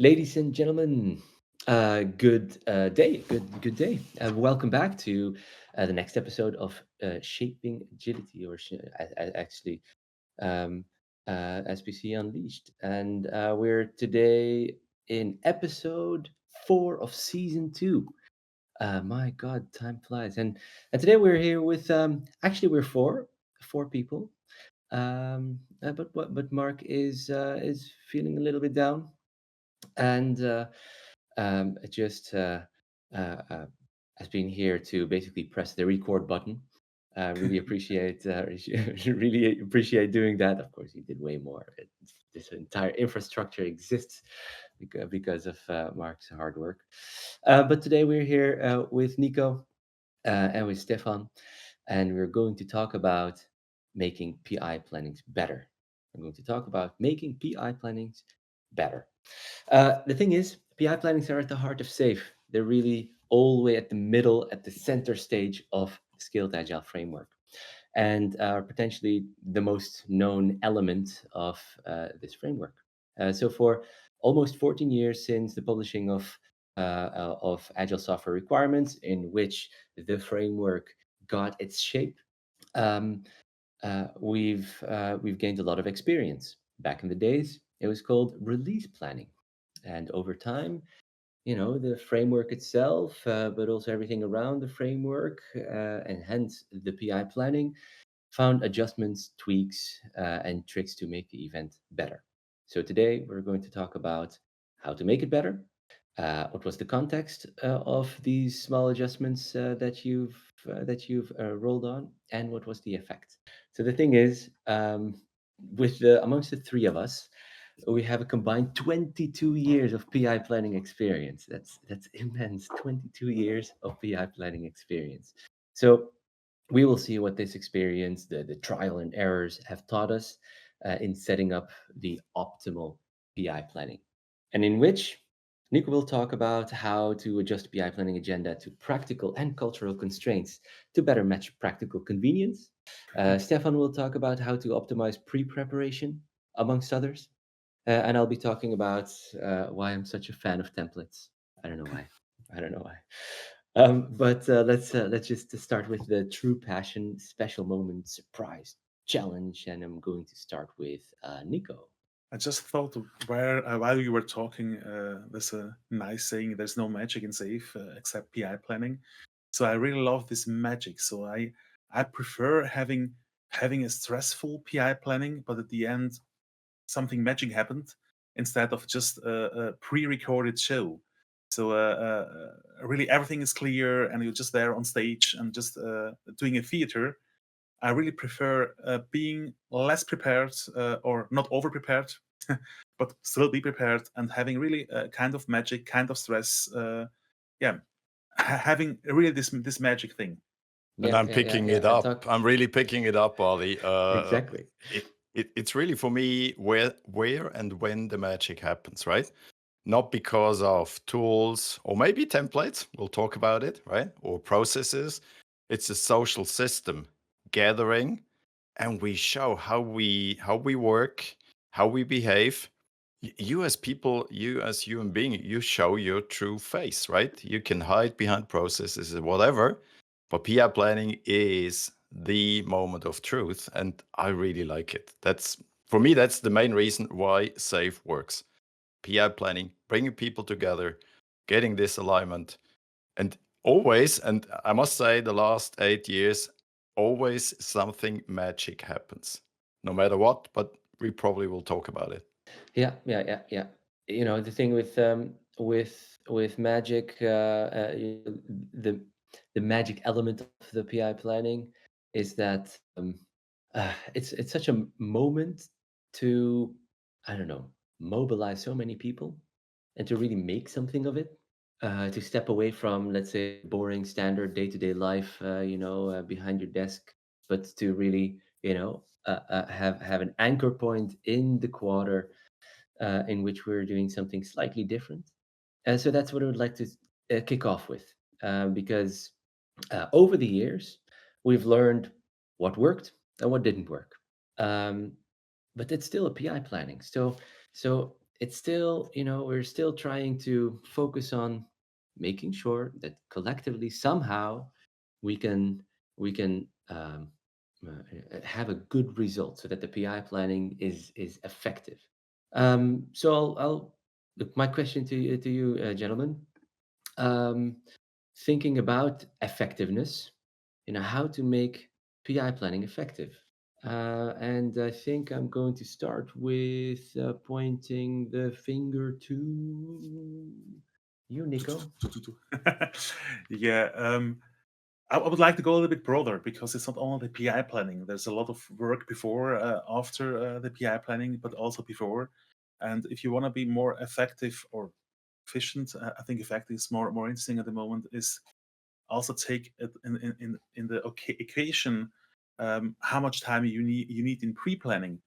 Ladies and gentlemen, good day, good day. Welcome back to the next episode of Shaping Agility, or actually um, SPC Unleashed, and we're today in episode 4 of season 2. My God, time flies, and today we're here with actually we're four people, but Mark is feeling a little bit down and just uh, has been here to basically press the record button. Really appreciate really appreciate doing that. Of course, he did way more. This entire infrastructure exists because of Mark's hard work. But today we're here with Nico and with Stefan, and we're going to talk about making PI plannings better. We're going to talk about making PI plannings better. The thing is, PI plannings are at the heart of SAFe. They're really all the way at the middle, at the center stage of the Scaled Agile framework, and are potentially the most known element of this framework. So, for almost 14 years since the publishing of Agile Software Requirements, in which the framework got its shape, um, we've gained a lot of experience. Back in the days, it was called release planning, and over time, the framework itself, but also everything around the framework, and hence the PI planning, found adjustments, tweaks, and tricks to make the event better. So today we're going to talk about how to make it better. What was the context of these small adjustments that you've rolled on, and what was the effect? So the thing is, amongst the three of us, we have a combined 22 years of PI planning experience. That's immense. 22 years of PI planning experience. So we will see what this experience, the trial and errors, have taught us in setting up the optimal PI planning, and in which Nico will talk about how to adjust PI planning agenda to practical and cultural constraints to better match practical convenience. Stefan will talk about how to optimize pre-preparation, amongst others. And I'll be talking about why I'm such a fan of templates. I don't know why. I don't know why. But let's just start with the true passion, special moment, surprise, challenge, and I'm going to start with Nico. I just thought while you were talking, there's a nice saying: "There's no magic in safe except PI planning." So I really love this magic. So I prefer having a stressful PI planning, but at the end something magic happened instead of just a pre-recorded show. So really everything is clear and you're just there on stage and just doing a theater. I really prefer being less prepared or not over prepared, but still be prepared and having really a kind of magic, kind of stress. Yeah, having really this magic thing. And Yeah, I'm yeah, yeah, picking yeah. it up. I'm really picking it up, Ali. Exactly. It's really for me where and when the magic happens, right? Not because of tools or maybe templates. We'll talk about it, right? Or processes. It's a social system gathering, and we show how we work, how we behave. You as people, you as human being, you show your true face, right? You can hide behind processes or whatever, but PR planning is the moment of truth, and I really like it. That's for me. That's the main reason why Safe works. PR planning, bringing people together, getting this alignment, and always. And I must say, the last 8 years, always something magic happens, no matter what. But we probably will talk about it. Yeah, yeah, yeah, yeah. The thing with magic, the the magic element of the PI planning is that it's such a moment to, I don't know, mobilize so many people and to really make something of it. To step away from, let's say, boring standard day-to-day life, behind your desk, but to really, have an anchor point in the quarter in which we're doing something slightly different. So that's what I would like to kick off with, because over the years, we've learned what worked and what didn't work. Um, but it's still a PI planning. So it's still, we're still trying to focus on making sure that collectively somehow we can we can have a good result so that the PI planning is effective. So I'll look. My question to you, gentlemen, um, thinking about effectiveness, how to make PI planning effective. And I think I'm going to start with pointing the finger to you, Nico. Yeah, I would like to go a little bit broader because it's not only the PI planning. There's a lot of work before, after the PI planning, but also before. And if you want to be more effective or efficient, I think effective is more interesting at the moment. Is also take it in the equation how much time you need in pre-planning.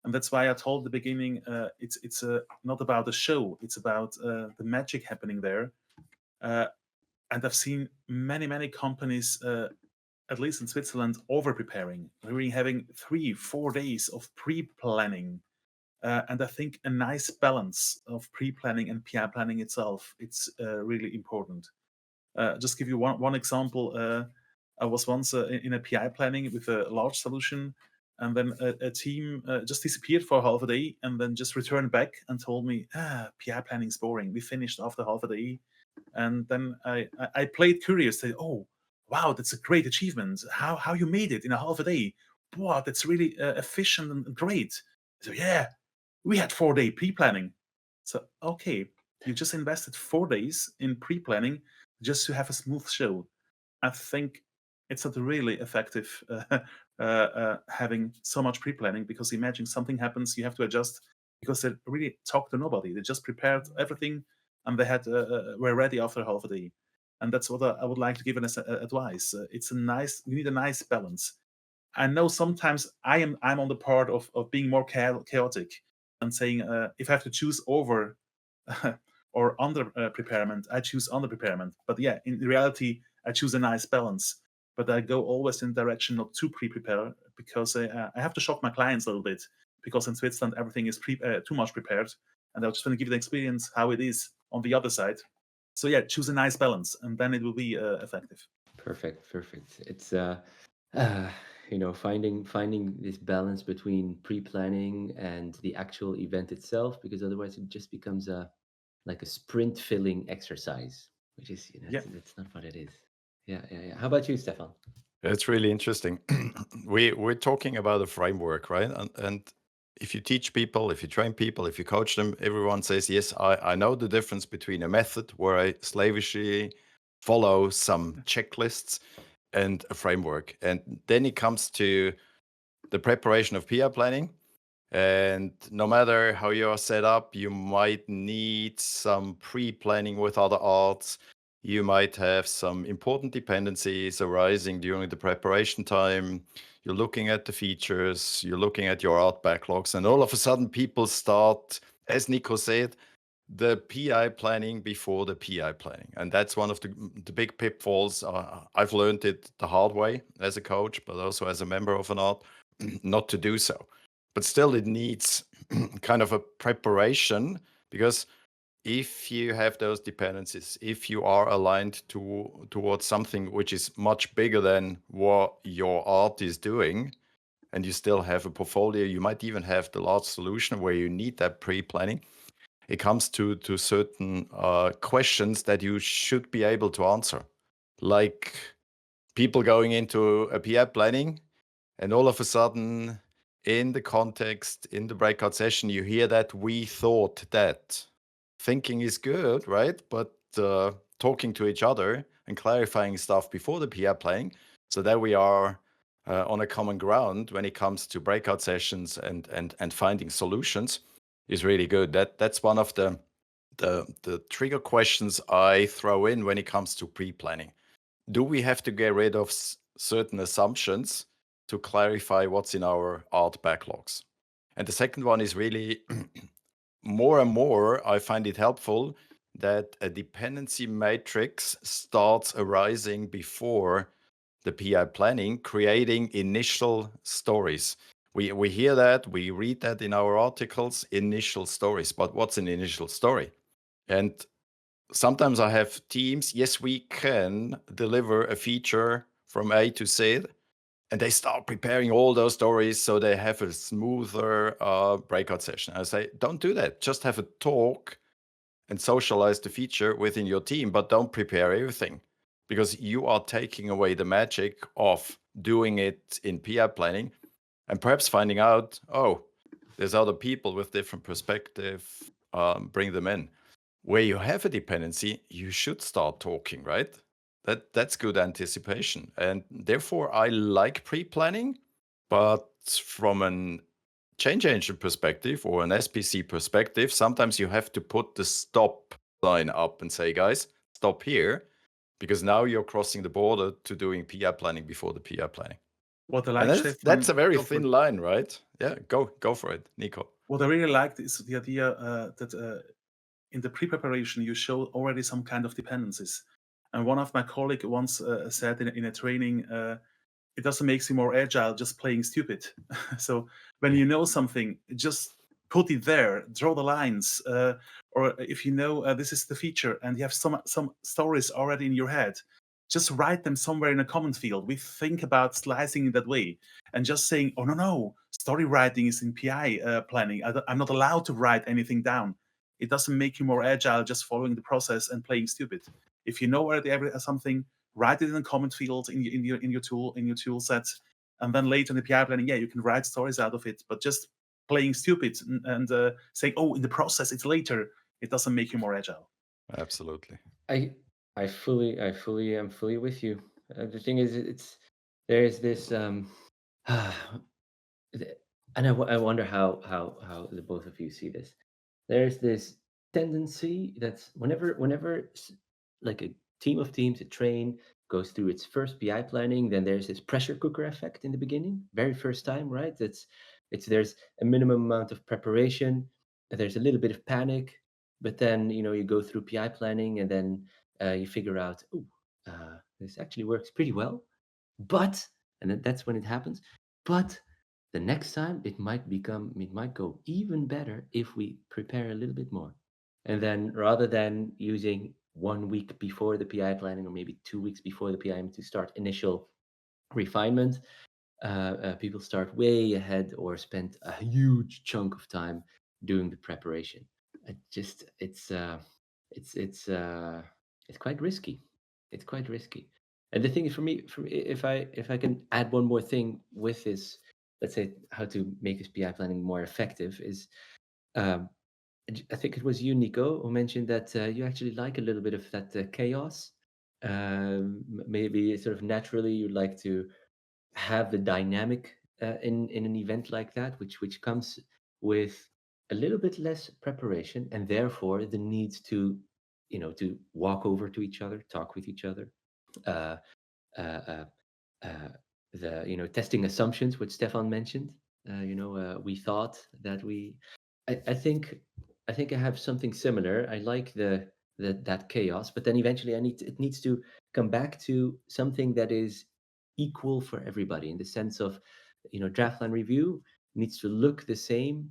And that's why I told at the beginning, it's not about the show, it's about the magic happening there. uh, and I've seen many companies, at least in Switzerland, over preparing, really having 3-4 days of pre-planning. And I think a nice balance of pre-planning and PI planning itself, it's really important. Just give you one example. I was once in a PI planning with a large solution, and then a team just disappeared for half a day, and then just returned back and told me, PI planning is boring. We finished after half a day. And then I played curious. Say, oh, wow, that's a great achievement. How you made it in a half a day? Wow, that's really efficient and great. So yeah, we had 4 day pre-planning. So okay, you just invested 4 days in pre-planning just to have a smooth show. I think it's not really effective having so much pre-planning, because imagine something happens, you have to adjust, because they really talked to nobody. They just prepared everything, and they were ready after half a day. And that's what I would like to give as advice. It's a nice. You need a nice balance. I know sometimes I'm on the part of being more chaotic and saying, if I have to choose over or under preparement, I choose under preparement. But yeah, in reality, I choose a nice balance. But I go always in the direction not too pre-prepare, because I have to shock my clients a little bit, because in Switzerland everything is too much prepared, and I just want to give you the experience how it is on the other side. So yeah, choose a nice balance, and then it will be effective. Perfect. It's uh, finding this balance between pre-planning and the actual event itself, because otherwise it just becomes like a sprint filling exercise, which is, Yeah. that's not what it is. Yeah. How about you, Stefan? It's really interesting. We're talking about a framework, right? And if you teach people, if you train people, if you coach them, everyone says, yes, I know the difference between a method where I slavishly follow some checklists and a framework. And then it comes to the preparation of PI planning. And no matter how you are set up, you might need some pre-planning with other arts. You might have some important dependencies arising during the preparation time. You're looking at the features, you're looking at your art backlogs, and all of a sudden people start, as Nico said, the PI planning before the PI planning. And that's one of the big pitfalls. I've learned it the hard way as a coach, but also as a member of an art, not to do so. But still, it needs kind of a preparation, because if you have those dependencies, if you are aligned towards something which is much bigger than what your art is doing, and you still have a portfolio, you might even have the large solution where you need that pre-planning. It comes to certain questions that you should be able to answer, like people going into a PI planning, and all of a sudden, in the context, in the breakout session, you hear that we thought that. Thinking is good, right? But talking to each other and clarifying stuff before the PI planning, so that we are on a common ground when it comes to breakout sessions and finding solutions, is really good. That's one of the trigger questions I throw in when it comes to pre-planning. Do we have to get rid of certain assumptions to clarify what's in our art backlogs? And the second one is really more and more, I find it helpful that a dependency matrix starts arising before the PI planning, creating initial stories. We hear that, we read that in our articles, initial stories. But what's an initial story? And sometimes I have teams, yes, we can deliver a feature from A to Z, and they start preparing all those stories so they have a smoother breakout session. I say, don't do that. Just have a talk and socialize the feature within your team, but don't prepare everything, because you are taking away the magic of doing it in PI planning and perhaps finding out, oh, there's other people with different perspective, bring them in. Where you have a dependency, you should start talking, right? That's good anticipation. And therefore, I like pre-planning, but from an change agent perspective or an SPC perspective, sometimes you have to put the stop sign up and say, guys, stop here, because now you're crossing the border to doing PI planning before the PI planning. What I And like, that's a Stefan, very go for thin it. line, right? Yeah, go for it, Nico. What I really liked is the idea that in the pre-preparation you show already some kind of dependencies. And one of my colleagues once said in a training, it doesn't make you more agile just playing stupid. So when you know something, just put it there, draw the lines. Or if you know this is the feature and you have some stories already in your head, just write them somewhere in a comment field. We think about slicing in that way and just saying, oh, no, story writing is in PI planning. I'm not allowed to write anything down. It doesn't make you more agile just following the process and playing stupid. If you know already something, write it in a comment field in your tool sets, and then later in the PI planning, you can write stories out of it. But just playing stupid and saying, "Oh, in the process, it's later," it doesn't make you more agile. Absolutely. I fully am fully with you. The thing is, there's this and I wonder how the both of you see this. There's this tendency that's whenever like a team of teams, a train goes through its first PI planning, then there's this pressure cooker effect in the beginning, very first time, right? It's there's a minimum amount of preparation, there's a little bit of panic, but then you go through PI planning and then you figure out, oh, this actually works pretty well, but and that's when it happens. But the next time it might go even better if we prepare a little bit more. And then rather than using 1 week before the PI planning or maybe 2 weeks before the PI to start initial refinement, people start way ahead or spend a huge chunk of time doing the preparation. It's quite risky. It's quite risky. And the thing is, for me, if I can add one more thing with this, let's say how to make this PI planning more effective is, um, I think it was you, Nico, who mentioned that you actually like a little bit of that chaos. Maybe sort of naturally you like to have the dynamic in an event like that, which comes with a little bit less preparation and therefore the need to walk over to each other, talk with each other, uh, uh, uh, uh, the testing assumptions, which Stefan mentioned. We thought that I think I have something similar. I like that chaos, but then eventually it needs to come back to something that is equal for everybody in the sense of draftline review needs to look the same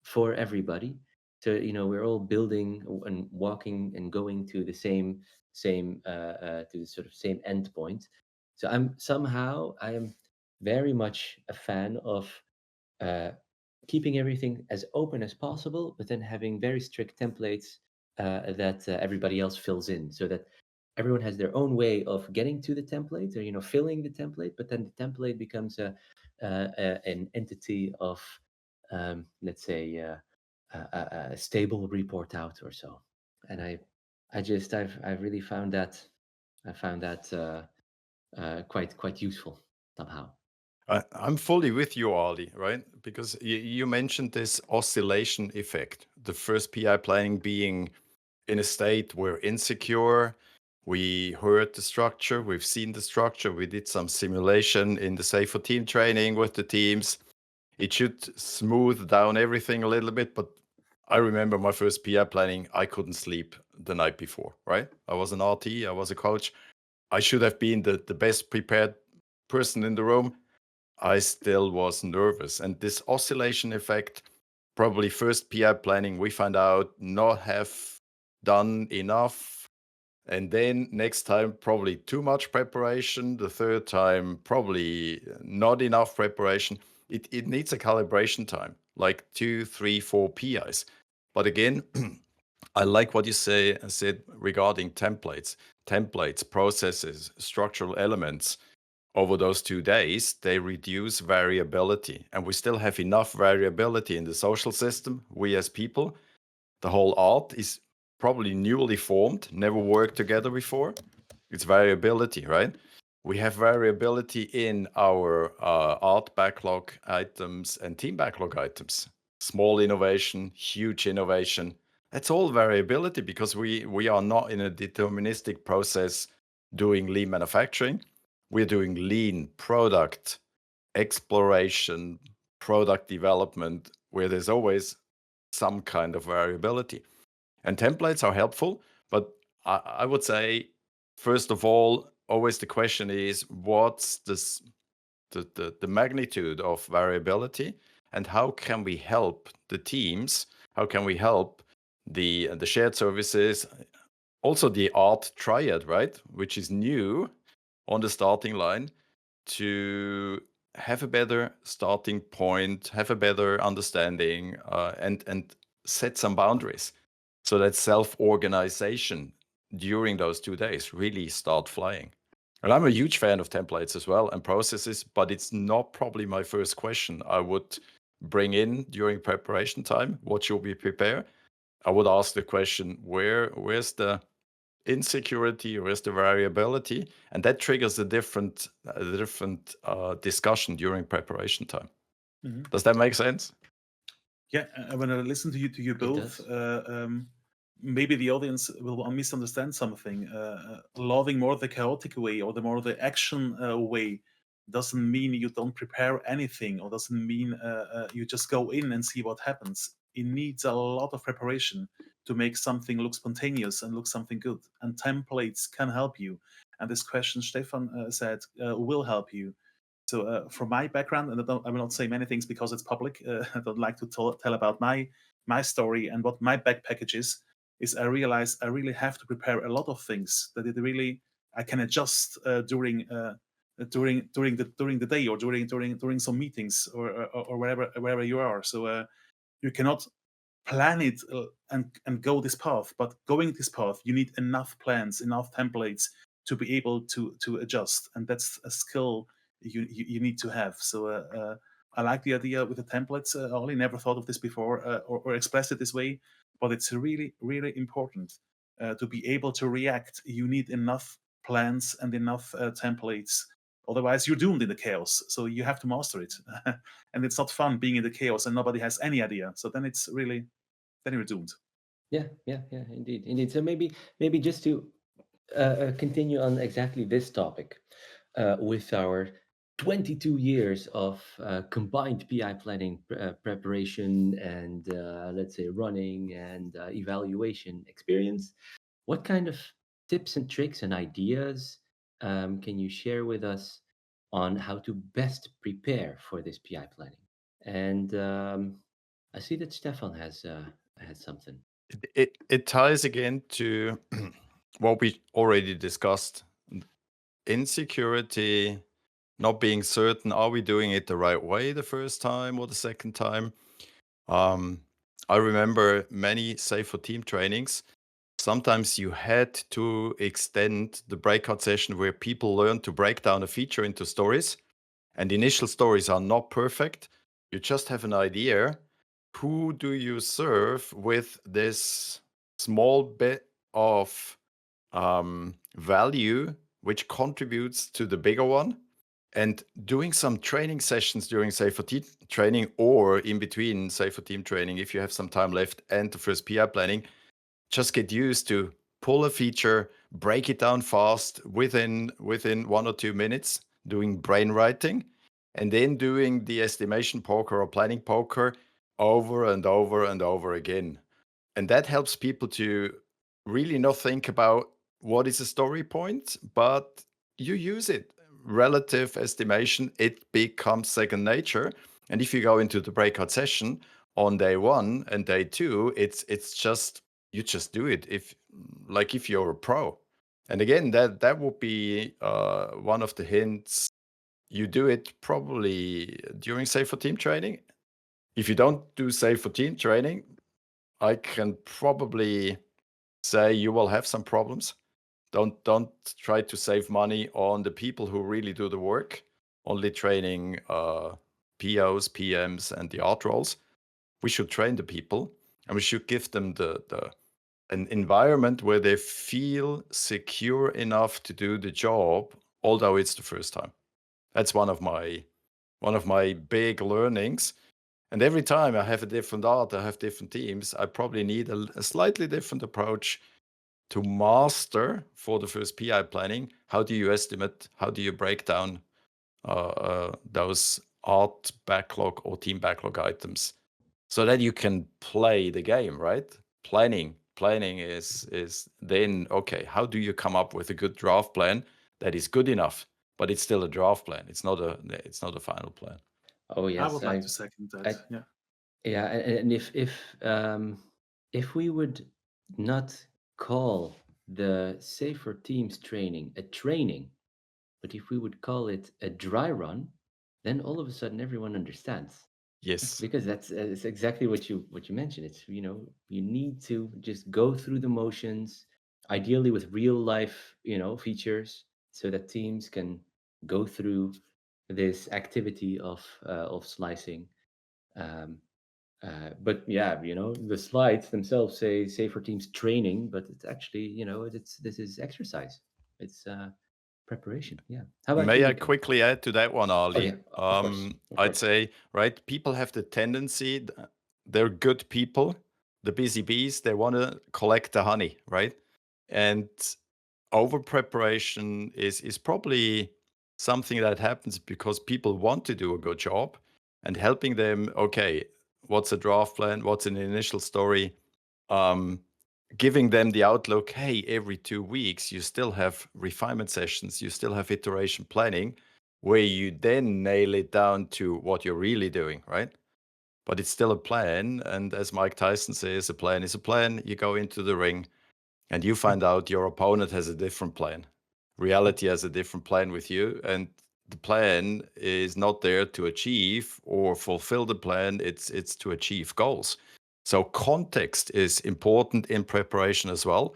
for everybody. So we're all building and walking and going to the same to the sort of same end point. So I am very much a fan of uh, keeping everything as open as possible, but then having very strict templates that everybody else fills in, so that everyone has their own way of getting to the template or filling the template. But then the template becomes an entity of let's say a stable report out or so. And I've really found that quite useful somehow. I'm fully with you, Ali, right? Because you mentioned this oscillation effect. The first PI planning being in a state we're insecure. We heard the structure, we've seen the structure, we did some simulation in the Safe for Team training with the teams. It should smooth down everything a little bit, but I remember my first PI planning, I couldn't sleep the night before, right? I was an RT, I was a coach. I should have been the best prepared person in the room. I still was nervous. And this oscillation effect, probably first PI planning, we find out not have done enough. And then next time, probably too much preparation. The third time, probably not enough preparation. It needs a calibration time, like 2, 3, 4 PIs. But again, I like what you said regarding templates, processes, structural elements. Over those 2 days, they reduce variability, and we still have enough variability in the social system. We as people, the whole art is probably newly formed, never worked together before. It's variability, right? We have variability in our art backlog items and team backlog items. Small innovation, huge innovation. That's all variability because we are not in a deterministic process doing lean manufacturing. We're doing lean product exploration, product development, where there's always some kind of variability. And templates are helpful, but I would say, first of all, always the question is what's the magnitude of variability, and how can we help the teams? How can we help the shared services? Also, the art triad, right, which is new on the starting line, to have a better starting point, have a better understanding, and set some boundaries so that self-organization during those 2 days really start flying. And I'm a huge fan of templates as well and processes, but it's not probably my first question I would bring in during preparation time. What should we prepare? I would ask the question, where's the insecurity, where's the variability? And that triggers a different discussion during preparation time. Mhm. Does that make sense? Yeah, when I listen to you both, maybe the audience will misunderstand something. Loving more the chaotic way or the more the action way doesn't mean you don't prepare anything, or doesn't mean you just go in and see what happens. It needs a lot of preparation to make something look spontaneous and look something good. And templates can help you. And this question Stefan said will help you. So from my background, and I will not say many things because it's public. I don't like to tell about my story and what my back package is. I realized I really have to prepare a lot of things that it really I can adjust during the day, or during some meetings, or wherever you are. So you cannot plan it and go this path, but going this path, you need enough plans, enough templates to be able to adjust, and that's a skill you need to have. So I like the idea with the templates. I only never thought of this before, or expressed it this way, but it's really important to be able to react. You need enough plans and enough templates. Otherwise, you're doomed in the chaos. So you have to master it, and it's not fun being in the chaos and nobody has any idea. So then it's really then you're doomed. Yeah, indeed. So maybe just to continue on exactly this topic, with our 22 years of combined PI planning preparation and let's say running and evaluation experience, what kind of tips and tricks and ideas can you share with us on how to best prepare for this PI planning? And I see that Stefan has something. It ties again to what we already discussed. Insecurity, not being certain, are we doing it the right way the first time or the second time? I remember many Safe for Team trainings. Sometimes you had to extend the breakout session where people learn to break down a feature into stories. And the initial stories are not perfect. You just have an idea. Who do you serve with this small bit of value which contributes to the bigger one? And doing some training sessions during Safe for Team training, or in between Safe for Team training, if you have some time left, and the first PI planning, just get used to pull a feature, break it down fast within 1 or 2 minutes, doing brain writing, and then doing the estimation poker or planning poker over and over and over again. And that helps people to really not think about what is a story point, but you use it relative estimation, it becomes second nature. And if you go into the breakout session on day 1 and day 2, it's just, you just do it if you're a pro. And again, that would be one of the hints. You do it probably during Safe for Team training. If you don't do Safe for Team training, I can probably say you will have some problems. Don't try to save money on the people who really do the work, only training POs, PMs, and the art roles. We should train the people, and we should give them an environment where they feel secure enough to do the job, although it's the first time. That's one of my big learnings. And every time I have a different art, I have different teams, I probably need a slightly different approach to master for the first PI planning. How do you estimate? How do you break down those art backlog or team backlog items so that you can play the game, right? Planning is then, okay, how do you come up with a good draft plan that is good enough, but it's still a draft plan. It's not a final plan. Oh I yes, would like to second that. Yeah. yeah, and if we would not call the Safer Teams training a training, but if we would call it a dry run, then all of a sudden everyone understands. Yes. Because it's exactly what you mentioned. It's, you need to just go through the motions, ideally with real life, features, so that teams can go through this activity of slicing. But yeah, the slides themselves say Safer Teams training, but it's actually, this is exercise. It's preparation. Yeah. How about May you, I Nico? quickly add to that one, Ali? Yeah, of course. Of I'd course. say, right, people have the tendency, they're good people, the busy bees, they want to collect the honey, right? And over preparation is probably something that happens because people want to do a good job, and helping them, okay, what's a draft plan? What's an initial story? Giving them the outlook, hey, every 2 weeks, you still have refinement sessions, you still have iteration planning, where you then nail it down to what you're really doing, right? But it's still a plan. And as Mike Tyson says, a plan is a plan. You go into the ring and you find out your opponent has a different plan. Reality has a different plan with you. And the plan is not there to achieve or fulfill the plan, it's to achieve goals. So context is important in preparation as well.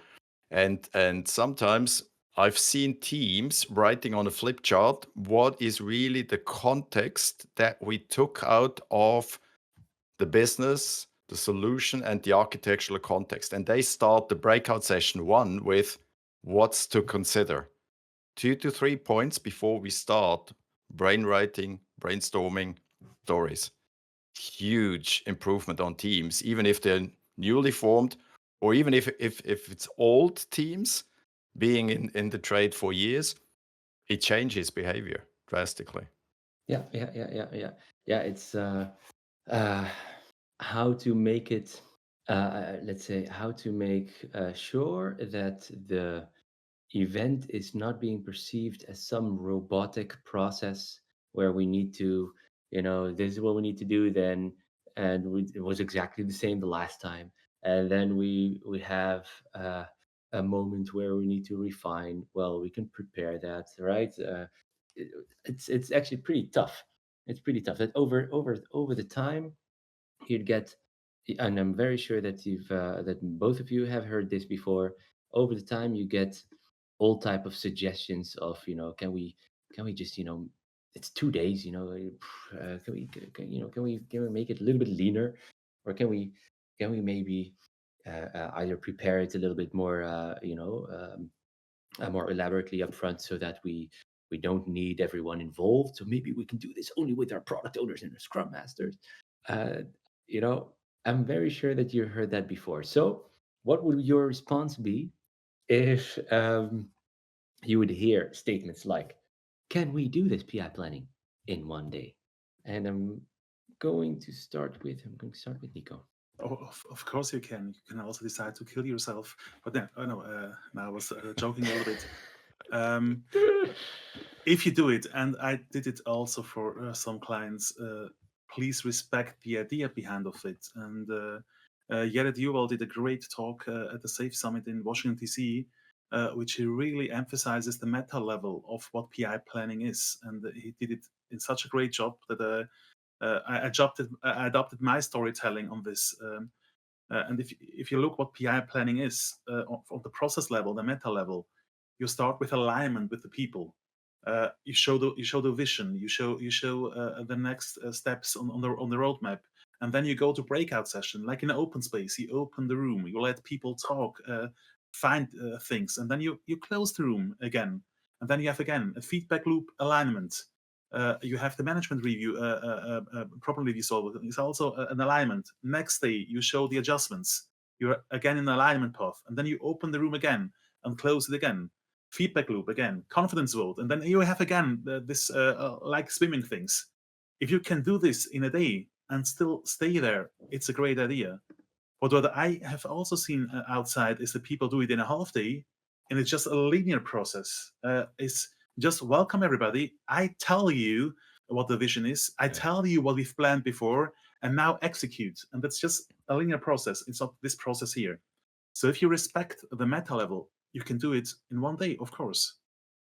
And sometimes I've seen teams writing on a flip chart what is really the context that we took out of the business, the solution, and the architectural context. And they start the breakout session 1 with what's to consider. 2 to 3 points before we start brainwriting, brainstorming stories. Huge improvement on teams, even if they're newly formed, or even if it's old teams being in the trade for years, it changes behavior drastically. Yeah. It's how to make it. Let's say how to make sure that the event is not being perceived as some robotic process where we need to, this is what we need to do then, and it was exactly the same the last time, and then we have a moment where we need to refine. Well, we can prepare that, right? It's actually pretty tough. It's pretty tough that over the time you'd get, and I'm very sure that that both of you have heard this before. Over the time you get all type of suggestions of, can we just, it's 2 days, can we make it a little bit leaner, or can we maybe either prepare it a little bit more, more elaborately upfront, so that we don't need everyone involved. So maybe we can do this only with our product owners and our scrum masters. Uh, you know, I'm very sure that you heard that before. So what would your response be if you would hear statements like, "Can we do this PI planning in 1 day?" And I'm going to start with Nico. Oh, of course you can. You can also decide to kill yourself. But then, oh no, I was joking a little bit. Um, if you do it, and I did it also for some clients, please respect the idea behind of it. And Jared Yuval did a great talk at the SAFE Summit in Washington, D.C., which he really emphasizes the meta level of what PI planning is. And he did it in such a great job that I adopted my storytelling on this. And if you look what PI planning is on the process level, the meta level, you start with alignment with the people. You show the vision. You show the next steps on the roadmap, and then you go to breakout session, like in an open space. You open the room. You let people talk, find things, and then you close the room again, and then you have again a feedback loop alignment. You have the management review, problem review solver. It's also an alignment. Next day, you show the adjustments. You're again in the alignment path, and then you open the room again and close it again. Feedback loop again, confidence vote, and then you have again this like swimming things. If you can do this in a day and still stay there, it's a great idea. But what I have also seen outside is that people do it in a half day, and it's just a linear process. It's just welcome everybody. I tell you what the vision is. I tell you what we've planned before, and now execute. And that's just a linear process. It's not this process here. So if you respect the meta level, you can do it in one day, of course.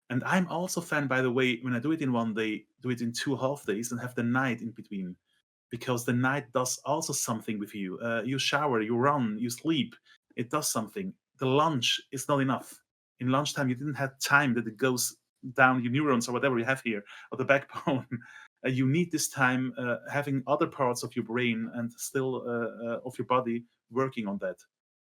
And I'm also fan, by the way, when I do it in one day, do it in 2 half days and have the night in between, because the night does also something with you. You shower, you run, you sleep. It does something. The lunch is not enough. In lunchtime, you didn't have time that it goes down your neurons or whatever you have here, or the backbone. You need this time having other parts of your brain and still of your body working on that.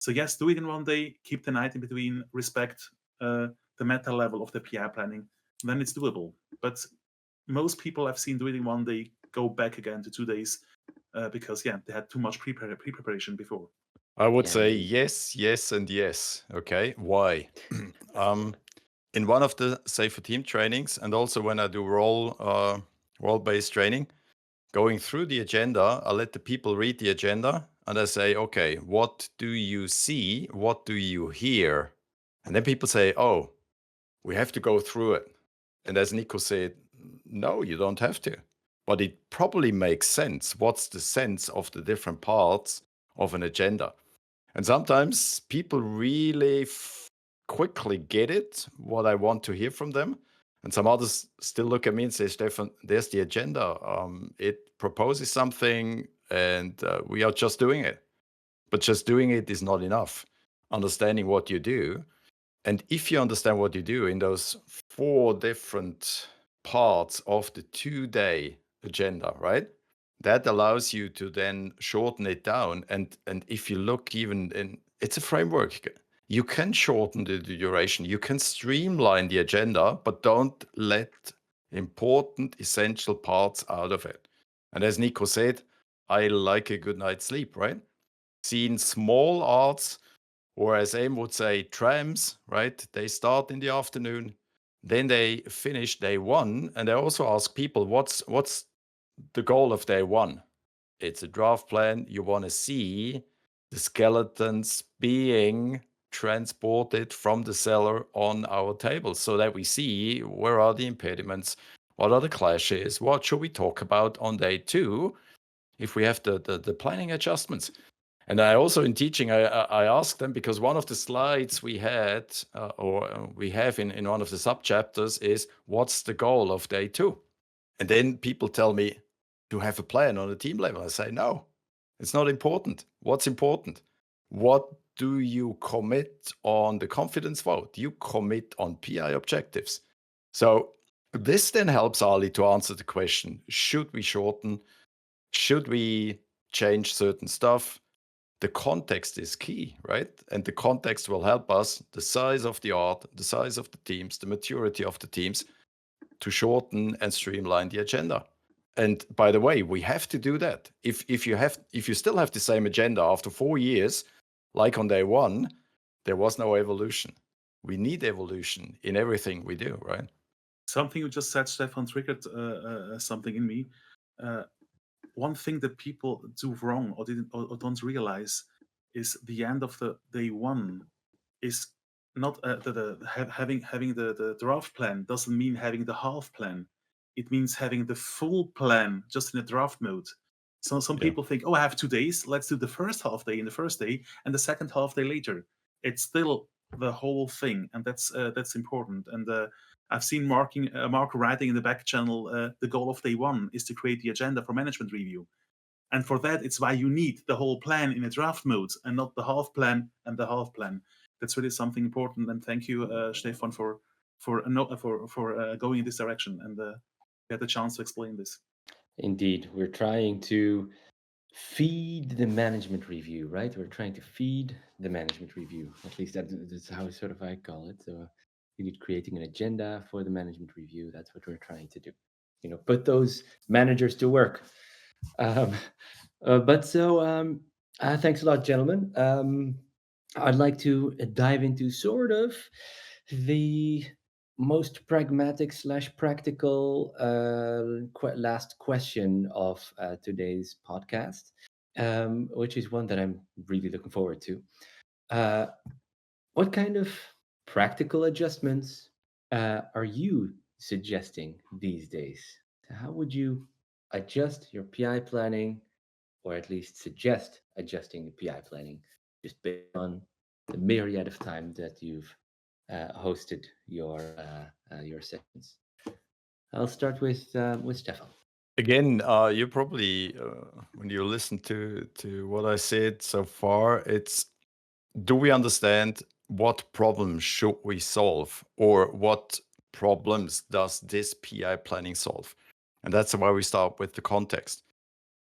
So yes, do it in one day, keep the night in between, respect the meta level of the PI planning, then it's doable. But most people I've seen do it in one day, go back again to 2 days because they had too much pre-preparation before. I would Yeah, say indeed. yes, yes, and yes. Okay, why? In one of the safer team trainings, and also when I do role-based training, going through the agenda, I let the people read the agenda, and I say, okay, what do you see? What do you hear? And then people say, oh, we have to go through it. And as Nico said, no, you don't have to. But it probably makes sense. What's the sense of the different parts of an agenda? And sometimes people really quickly get it, what I want to hear from them. And some others still look at me and say, Stefan, there's the agenda. It proposes something and we are just doing it. But just doing it is not enough. Understanding what you do. And if you understand what you do in those 4 different parts of the 2-day agenda, right? That allows you to then shorten it down. And if you look even in, it's a framework. You can shorten the duration. You can streamline the agenda, but don't let important, essential parts out of it. And as Nico said, I like a good night's sleep, right? Seeing small arts, or as Aim would say, trams, right? They start in the afternoon, then they finish day 1, and I also ask people, what's the goal of day 1? It's a draft plan. You want to see the skeletons being transported from the cellar on our table so that we see where are the impediments, what are the clashes, what should we talk about on day 2 if we have the planning adjustments. And I also in teaching, I asked them, because one of the slides we had we have in one of the sub chapters is, what's the goal of day 2? And then people tell me, to have a plan on a team level. I say, no, it's not important. What's important? What do you commit on the confidence vote? You commit on PI objectives. So this then helps Ali to answer the question, should we shorten? Should we change certain stuff? The context is key, right? And the context will help us, the size of the art, the size of the teams, the maturity of the teams, to shorten and streamline the agenda. And by the way, we have to do that. If you still have the same agenda after 4 years, like on day 1, there was no evolution. We need evolution in everything we do, right? Something you just said, Stefan, triggered something in me. One thing that people do wrong or don't realize is the end of the day 1 is not having the draft plan doesn't mean having the half plan. It means having the full plan just in a draft mode. So some Yeah. people think, oh, I have 2 days. Let's do the first half day in the first day and the second half day later. It's still the whole thing, and that's important. And I've seen Mark writing in the back channel. The goal of day one is to create the agenda for management review. And for that, it's why you need the whole plan in a draft mode and not the half plan and the half plan. That's really something important. And thank you, Stefan, for going in this direction and get the chance to explain this. Indeed, we're trying to feed the management review, right? We're trying to feed the management review. At least that's how sort of I call it. So you need creating an agenda for the management review. That's what we're trying to do. Put those managers to work. Thanks a lot, gentlemen. I'd like to dive into sort of the most pragmatic / practical last question of today's podcast, which is one that I'm really looking forward to. Uh, what kind of practical adjustments are you suggesting these days? How would you adjust your PI planning, or at least suggest adjusting the PI planning, just based on the myriad of time that you've hosted your sessions? I'll start with Stefan. Again, you probably when you listen to what I said so far, it's, do we understand what problems should we solve, or what problems does this PI planning solve? And that's why we start with the context.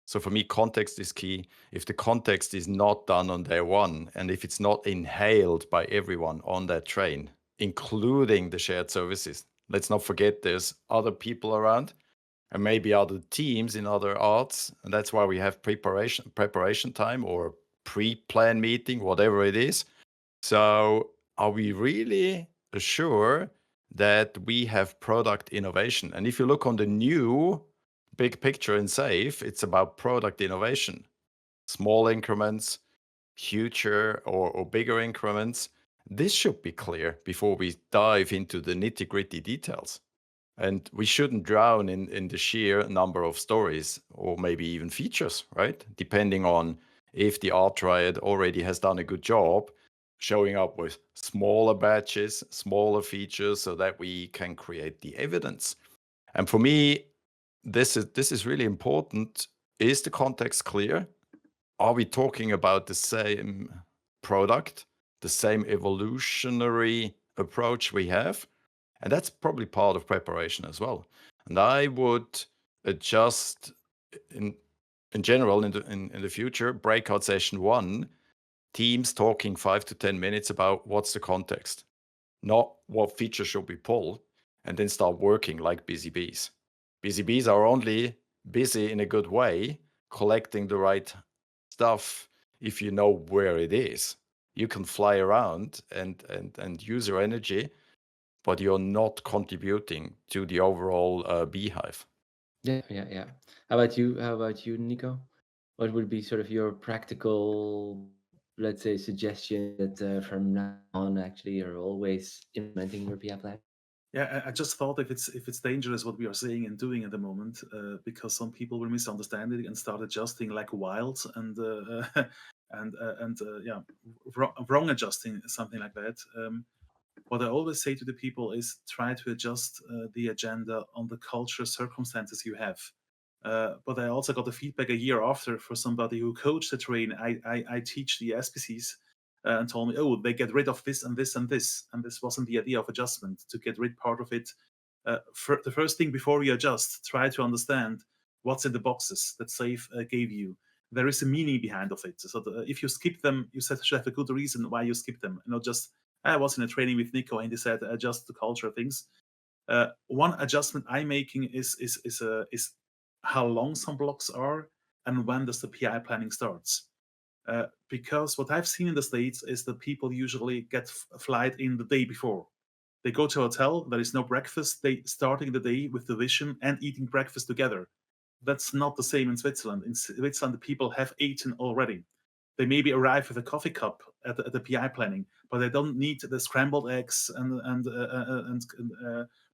So for me, context is key. If the context is not done on day one, and if it's not inhaled by everyone on that train, including the shared services, let's not forget there's other people around and maybe other teams in other arts. And that's why we have preparation time or pre-plan meeting, whatever it is. So are we really sure that we have product innovation? And if you look on the new big picture in SAFe, it's about product innovation, small increments, future or bigger increments. This should be clear before we dive into the nitty-gritty details. And we shouldn't drown in the sheer number of stories or maybe even features, right? Depending on if the art triad already has done a good job showing up with smaller batches, smaller features, so that we can create the evidence. And for me, this is really important. Is the context clear? Are we talking about the same product, the same evolutionary approach we have? And that's probably part of preparation as well. And I would adjust in general in the future, breakout session 1, teams talking 5 to 10 minutes about what's the context, not what feature should we pull, and then start working like busy bees. Busy bees are only busy in a good way, collecting the right stuff if you know where it is. You can fly around and use your energy, but you're not contributing to the overall beehive. Yeah. How about you, Nico? What would be sort of your practical, let's say, suggestion that from now on actually you're always implementing your PI plan? Yeah, I just thought if it's dangerous what we are saying and doing at the moment, because some people will misunderstand it and start adjusting like wild and yeah, wrong adjusting, something like that. What I always say to the people is try to adjust the agenda on the cultural circumstances you have. But I also got the feedback a year after for somebody who coached the train. I teach the SPCs and told me, oh, they get rid of this and this and this. And this wasn't the idea of adjustment, to get rid part of it. The first thing before you adjust, try to understand what's in the boxes that SAFe gave you. There is a meaning behind of it. So if you skip them, you should have a good reason why you skip them, and not just, I was in a training with Nico and he said adjust the culture things. One adjustment I'm making is how long some blocks are and when does the PI planning starts. Because what I've seen in the States is that people usually get flight in the day before. They go to a hotel, there is no breakfast, they starting the day with the vision and eating breakfast together. That's not the same in Switzerland. In Switzerland, the people have eaten already. They maybe arrive with a coffee cup at the PI planning, but they don't need the scrambled eggs and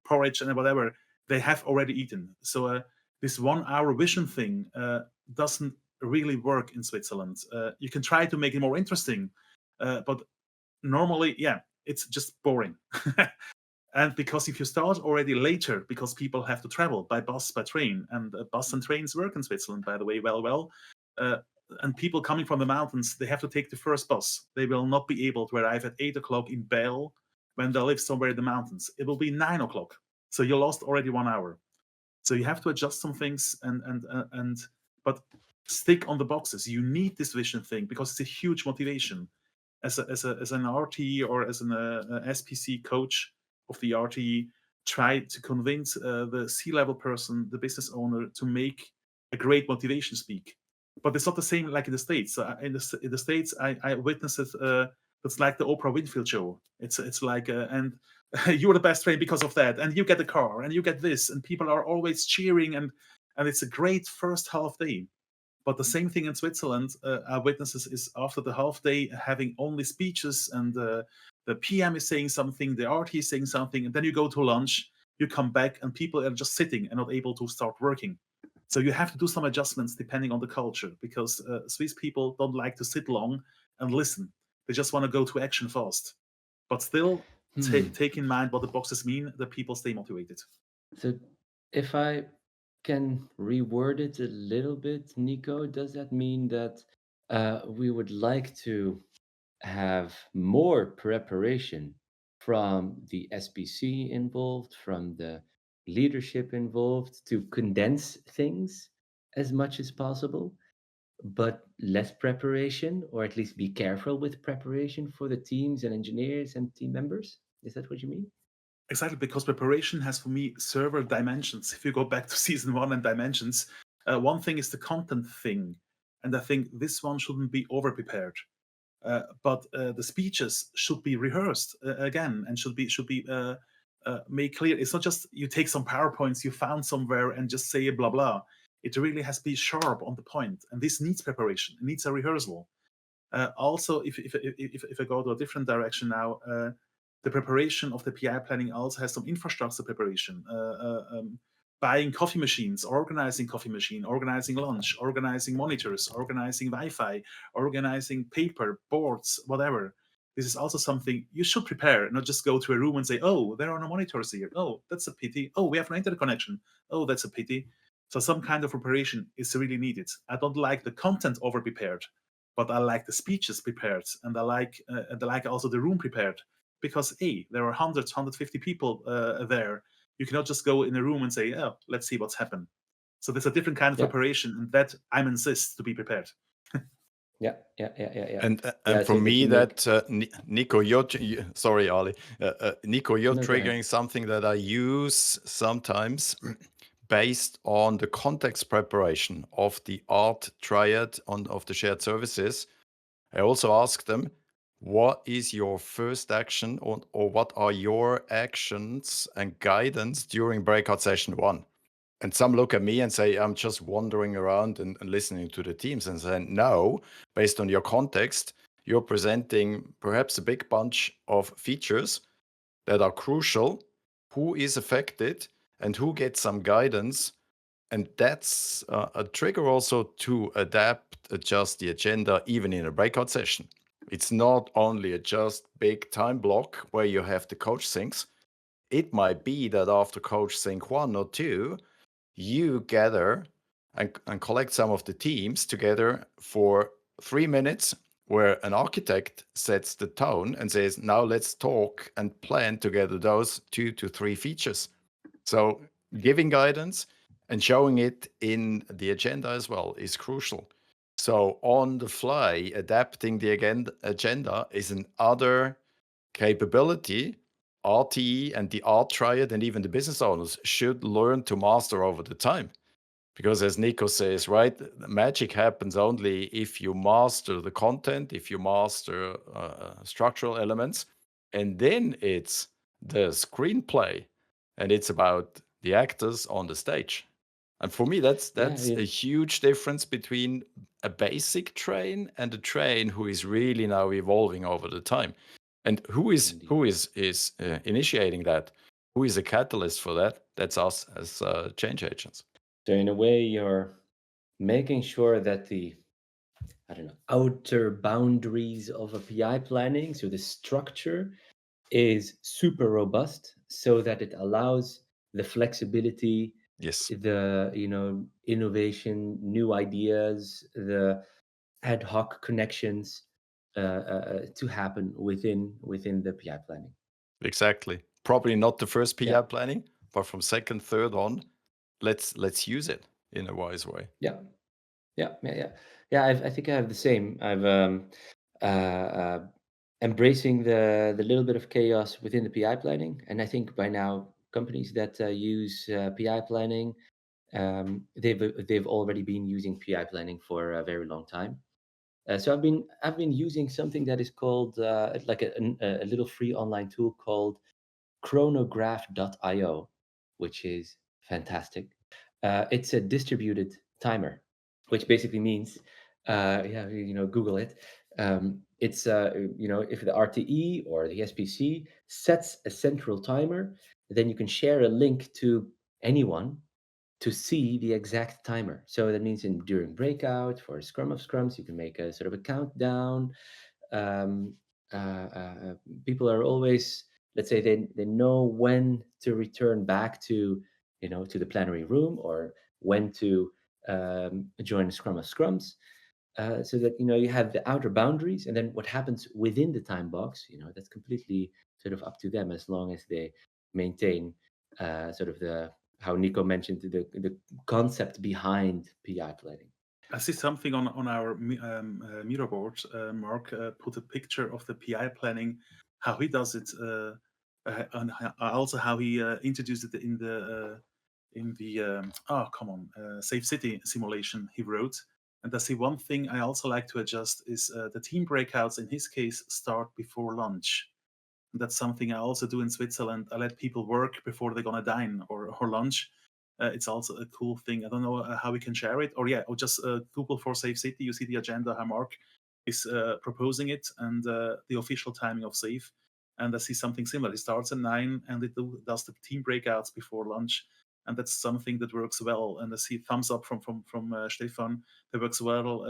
porridge and whatever. They have already eaten. So this 1 hour vision thing doesn't really work in Switzerland. You can try to make it more interesting, but normally, yeah, it's just boring. And because if you start already later, because people have to travel by bus, by train, and bus and trains work in Switzerland, by the way, well, and people coming from the mountains, they have to take the first bus. They will not be able to arrive at 8 o'clock in Bell when they live somewhere in the mountains. It will be 9 o'clock. So you lost already 1 hour. So you have to adjust some things but stick on the boxes. You need this vision thing because it's a huge motivation. As an RTE or as an SPC coach of the RTE, try to convince the C-level person, the business owner, to make a great motivation speak. But it's not the same like in the States. In the States, I witnessed it. It's like the Oprah Winfield show. It's like and you're the best train because of that, and you get the car, and you get this, and people are always cheering, and it's a great first half day. But the same thing in Switzerland, our witnesses is after the half day having only speeches, and the PM is saying something, the RT is saying something, and then you go to lunch, you come back, and people are just sitting and not able to start working. So you have to do some adjustments depending on the culture, because Swiss people don't like to sit long and listen. They just want to go to action fast. But still, take in mind what the boxes mean, that people stay motivated. So if I can reword it a little bit, Nico, does that mean that we would like to have more preparation from the SPC involved, from the leadership involved, to condense things as much as possible, but less preparation, or at least be careful with preparation for the teams and engineers and team members? Is that what you mean? Exactly, because preparation has for me several dimensions. If you go back to season 1 and dimensions, one thing is the content thing, and I think this one shouldn't be over prepared. But the speeches should be rehearsed again, and should be made clear. It's not just you take some PowerPoints you found somewhere and just say blah blah. It really has to be sharp on the point, and this needs preparation. It needs a rehearsal. Also, if I go to a different direction now, the preparation of the PI planning also has some infrastructure preparation. Buying coffee machines, organizing coffee machine, organizing lunch, organizing monitors, organizing Wi-Fi, organizing paper, boards, whatever. This is also something you should prepare, not just go to a room and say, oh, there are no monitors here. Oh, that's a pity. Oh, we have no internet connection. Oh, that's a pity. So some kind of preparation is really needed. I don't like the content over-prepared, but I like the speeches prepared, and I like also the room prepared. Because there are 150 people there. You cannot just go in a room and say, oh, let's see what's happened. So there's a different kind of preparation, and that I insist to be prepared. Yeah. And I for think me, you make- that Nico, sorry, Ali, Nico, you're No, go ahead. triggering something that I use sometimes based on the context preparation of the art triad of the shared services. I also ask them, what is your first action, or what are your actions and guidance during breakout session 1? And some look at me and say, I'm just wandering around and listening to the teams, and say, no, based on your context, you're presenting perhaps a big bunch of features that are crucial, who is affected, and who gets some guidance. And that's a trigger also to adjust the agenda, even in a breakout session. It's not only a just big time block where you have the coach syncs. It might be that after coach sync 1 or 2, you gather and collect some of the teams together for 3 minutes, where an architect sets the tone and says, now let's talk and plan together those 2 to 3 features. So giving guidance and showing it in the agenda as well is crucial. So on the fly, adapting the agenda is another capability RTE and the art triad and even the business owners should learn to master over the time. Because as Nico says, right, the magic happens only if you master the content, if you master structural elements, and then it's the screenplay, and it's about the actors on the stage. And for me, that's Yeah. a huge difference between a basic train and a train who is really now evolving over the time. And who is Indeed. who is initiating that? Who is a catalyst for that? That's us as change agents. So in a way, you're making sure that the, I don't know, outer boundaries of a PI planning, so the structure is super robust so that it allows the flexibility, Yes, the, innovation, new ideas, the ad hoc connections to happen within the PI planning. exactly. Probably not the first PI Yeah, planning, but from second, third on, let's use it in a wise way. yeah, yeah. I think I have the same. I've uh, uh, embracing the little bit of chaos within the PI planning, and I think by now companies that use PI planning, they've already been using PI planning for a very long time. So I've been using something that is called like a little free online tool called chronograph.io, which is fantastic. It's a distributed timer, which basically means, yeah, Google it. It's if the RTE or the SPC sets a central timer, then you can share a link to anyone to see the exact timer. So that means during breakout for Scrum of Scrums, you can make a sort of a countdown. Um, People are always, let's say, they know when to return back to, to the plenary room, or when to join a Scrum of Scrums. So that you have the outer boundaries, and then what happens within the time box, that's completely sort of up to them, as long as they maintain sort of the, how Nico mentioned, the concept behind PI planning. I see something on our Miro board. Mark put a picture of the PI planning, how he does it, and also how he introduced it in the Safe City simulation he wrote. And I see one thing I also like to adjust is the team breakouts. In his case, start before lunch. And that's something I also do in Switzerland. I let people work before they're gonna dine or lunch. It's also a cool thing. I don't know how we can share it, or just Google for Safe City. You see the agenda. How Mark is proposing it, and the official timing of Safe. And I see something similar. It starts at 9, and it does the team breakouts before lunch, and that's something that works well. And I see thumbs up from Stefan. That works well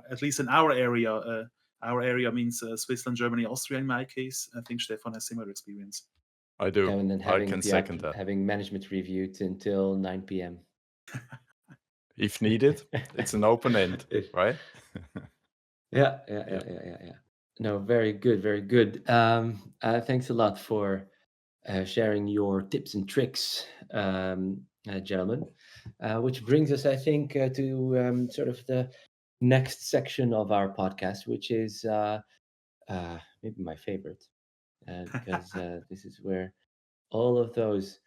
at least in our area. Our area means Switzerland, Germany, Austria. In my case, I think Stefan has similar experience. I do. And then I can second that. having management review until 9 p.m. If needed, it's an open end, right? Yeah. No, very good, very good. Thanks a lot for sharing your tips and tricks, gentlemen. Which brings us, I think, to sort of the next section of our podcast, which is maybe my favorite, because this is where all of those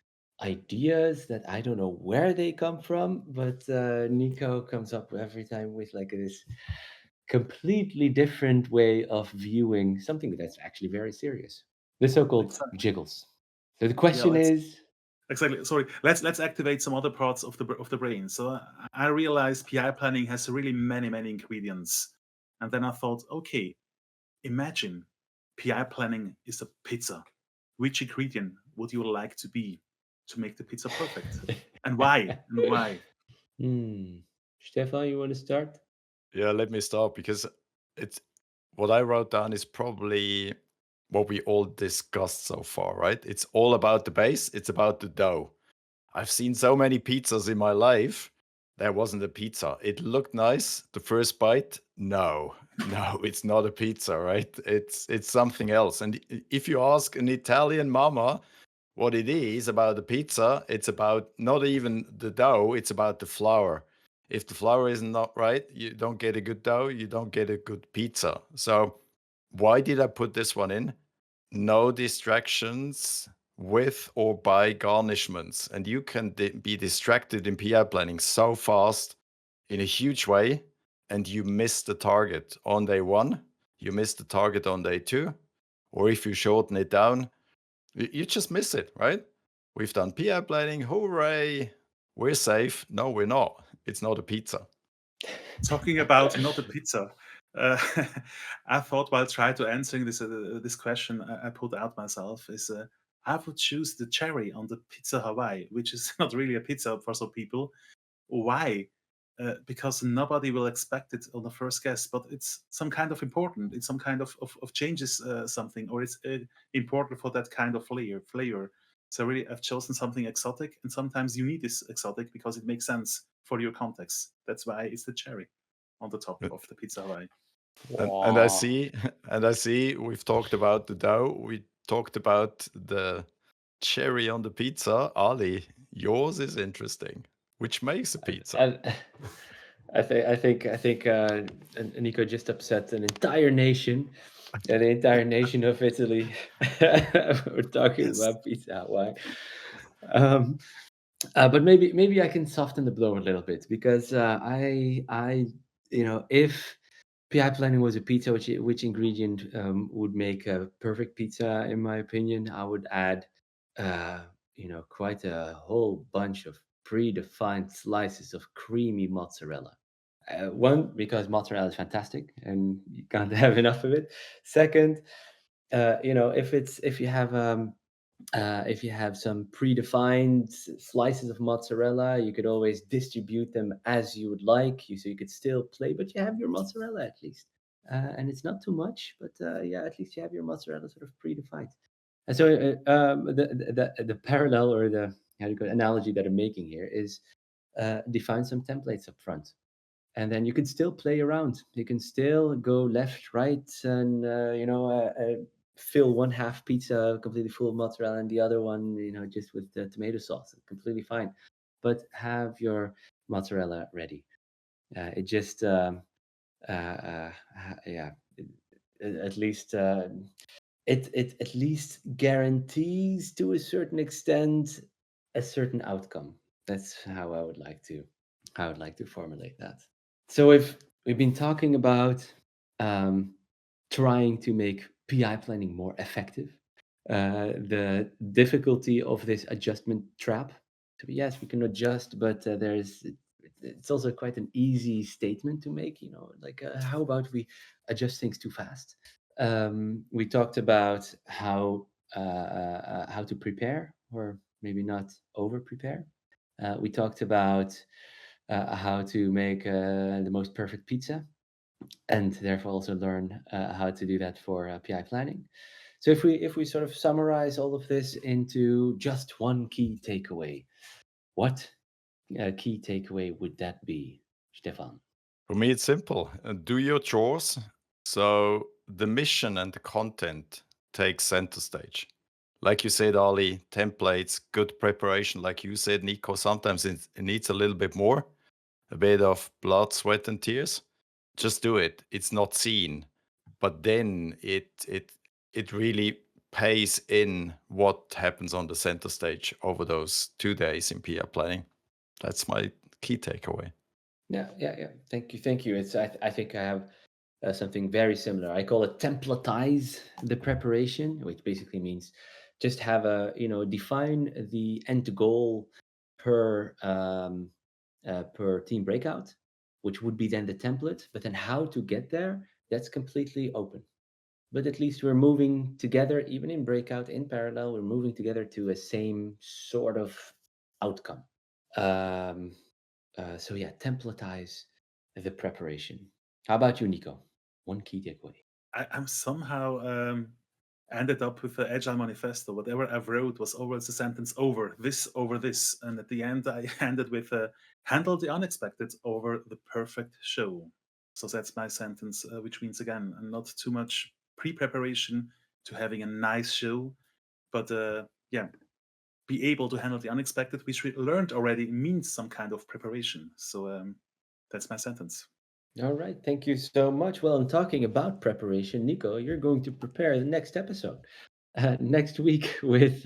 ideas that I don't know where they come from, but Nico comes up every time with like this completely different way of viewing something that's actually very serious. The so-called Exactly. jiggles. So the question is, Exactly. Sorry. Let's activate some other parts of the brain. So I realized PI planning has really many ingredients, and then I thought, okay, imagine PI planning is a pizza. Which ingredient would you like to be to make the pizza perfect, and why? And why? Stefan, you want to start? Yeah, let me start, because it's what I wrote down is probably what we all discussed so far, right? It's all about the base, it's about the dough. I've seen so many pizzas in my life. There wasn't a pizza. It looked nice. The first bite, no, it's not a pizza, right? It's something else. And if you ask an Italian mama what it is about the pizza, it's about not even the dough, it's about the flour. If the flour is not right, you don't get a good dough, you don't get a good pizza. So why did I put this one in? No distractions with or by garnishments. And you can be distracted in PI planning so fast in a huge way, and you miss the target on day 1, you miss the target on day 2, or if you shorten it down, you just miss it, right? We've done PI planning, hooray, we're safe. No, we're not. It's not a pizza. Talking about not a pizza. Uh, I thought while trying to answering this question, I put out myself is I would choose the cherry on the pizza Hawaii, which is not really a pizza for some people. Why? Because nobody will expect it on the first guess, but it's some kind of important. It's some kind of changes something, or it's important for that kind of flavor. So really, I've chosen something exotic, and sometimes you need this exotic because it makes sense for your context. That's why it's the cherry on the top of the pizza Hawaii. And I Wow. see, and I see we've talked about the dough. We talked about the cherry on the pizza. Ali, yours is interesting. Which makes a pizza? And I think Nico just upset an entire nation, the entire nation of Italy. We're talking Yes. about Pizza Hawaii. Um, but maybe I can soften the blow a little bit because if PI planning was a pizza, which ingredient would make a perfect pizza in my opinion, I would add uh, quite a whole bunch of predefined slices of creamy mozzarella. One, because mozzarella is fantastic and you can't have enough of it. Second, if you have some predefined slices of mozzarella, you could always distribute them as you would like. So you could still play, but you have your mozzarella at least, and it's not too much. But yeah, at least you have your mozzarella sort of predefined. And so the parallel or the how do you call it, analogy that I'm making here is define some templates up front, and then you can still play around. You can still go left, right, and fill one half pizza completely full of mozzarella, and the other one, just with the tomato sauce. Completely fine, but have your mozzarella ready. It just, yeah, at least it at least guarantees to a certain extent a certain outcome. That's how I would like to formulate that. So if we've been talking about um, trying to make PI planning more effective, the difficulty of this adjustment trap. So yes, we can adjust, but it's also quite an easy statement to make. Like how about we adjust things too fast? We talked about how to prepare, or maybe not over prepare. We talked about how to make the most perfect pizza, and therefore also learn how to do that for PI planning. So if we sort of summarize all of this into just one key takeaway, what key takeaway would that be, Stefan? For me, it's simple. Do your chores. So the mission and the content takes center stage. Like you said, Ali, templates, good preparation. Like you said, Nico, sometimes it needs a little bit more, a bit of blood, sweat, and tears. Just do it. It's not seen, but then it really pays in what happens on the center stage over those 2 days in PR planning. That's my key takeaway. Yeah. Thank you. I think I have something very similar. I call it templatize the preparation, which basically means just have define the end goal per per team breakout, which would be then the template. But then how to get there, that's completely open. But at least we're moving together, even in breakout, in parallel. We're moving together to a same sort of outcome. Um, so yeah, templatize the preparation. How about you, Nico? One key takeaway. I'm somehow ended up with the Agile Manifesto. Whatever I've wrote was always a sentence over this, and at the end I ended with handle the unexpected over the perfect show. So that's my sentence, which means again, not too much pre-preparation to having a nice show, but yeah, be able to handle the unexpected, which we learned already means some kind of preparation. So that's my sentence. All right, thank you so much. Well, in talking about preparation, Nico, you're going to prepare the next episode next week with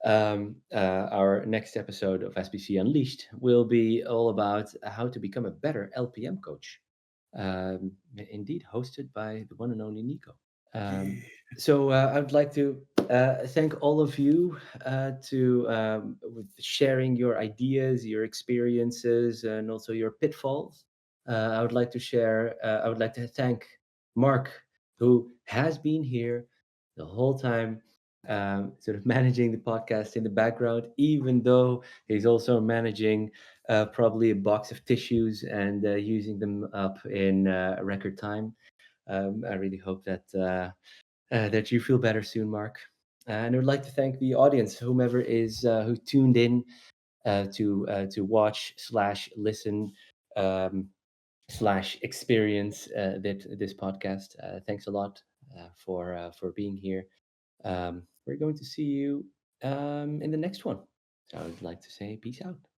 our next episode of SBC Unleashed will be all about how to become a better LPM coach. Indeed, hosted by the one and only Nico. Yeah. So I would like to thank all of you with sharing your ideas, your experiences, and also your pitfalls. I would like to share. I would like to thank Mark, who has been here the whole time, sort of managing the podcast in the background, even though he's also managing probably a box of tissues and using them up in record time. I really hope that you feel better soon, Mark. And I would like to thank the audience, whomever is who tuned in to watch slash listen slash experience this podcast. Thanks a lot for being here. We're going to see you in the next one. So I would like to say peace out.